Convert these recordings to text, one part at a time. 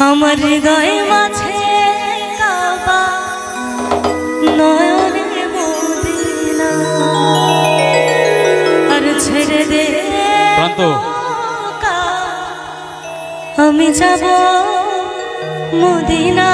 আমার হৃদয় মাঝে কাবা নয়নের মদিনা আর ছেড়ে দে আমি যাব মদিনা।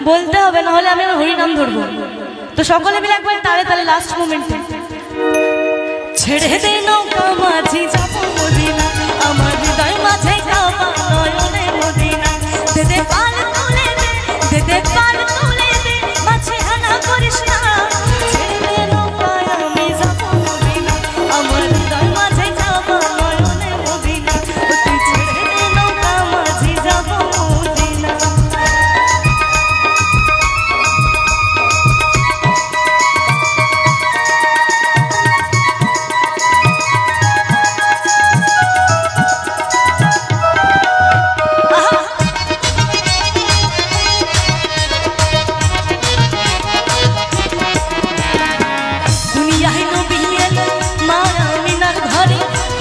বলতে হবে না হলে আমি হরি নাম ধরবো। তো সকলে মিলে একবার তালে তালে লাস্ট মোমেন্টে ছেড়ে দে নৌকা মাঝি যাব মদিনা আমার হৃদয় মাঝে কাবা নয়নের মদিনা দে দে পাল তুলে দে দে পাল তুলে দে মাঝে হানা করিস না ছেড়ে দে নৌকা আমি যাব মদিনা আমার হৃদয় মাঝে কাবা নয়নের মদিনা তুই ছেড়ে দে নৌকা মাঝি যাব মদিনা।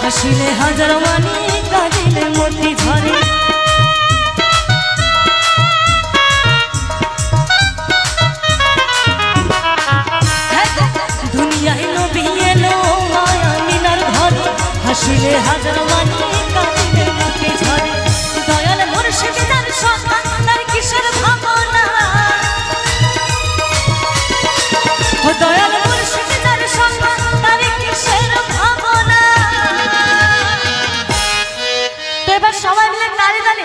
হাসিলে হাজার মানি কাঁদিলে মতি ঝরে দুনিয়ায় নবী এলো মায়া মিনার ঘরে হাসিলে হাজার মানি কাঁদিলে মতি ঝরে দয়াল মুর্শিদ যার সন্তান তার কিসের ভাবনা ও দয়াল মুর্শিদ যার সন্তান তার কিসের ভাবনা। সবাই মিলে তালে তালে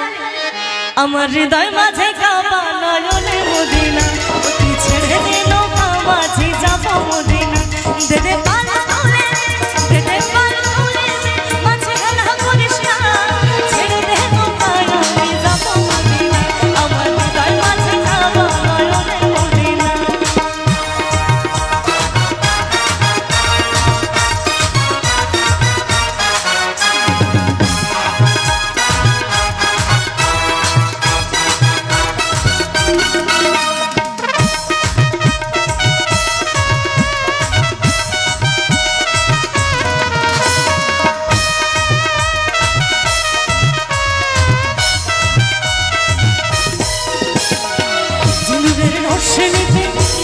আমার হৃদয় মাঝে কাবা নয়নের মদিনা তুই ছেড়ে দে নৌকা মাঝি যাব মদিনা দে দে পাল তুলে দে দে পাল তুলে মাঝে হানা করিস না ছেড়ে দে নৌকা আমি যাব মদিনা আমার হৃদয় মাঝে কাবা নয়নের মদিনা।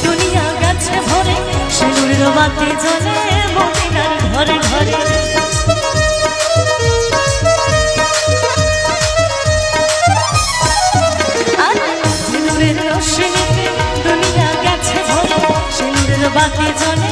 দুনিয়া গেছে ভরে সিঁদুরের বাতি জ্বলে মদিনার ঘরে ঘরে সিঁদুরের রশ্মিতে দুনিয়া গেছে ভরে সিঁদুরের বাতি জ্বলে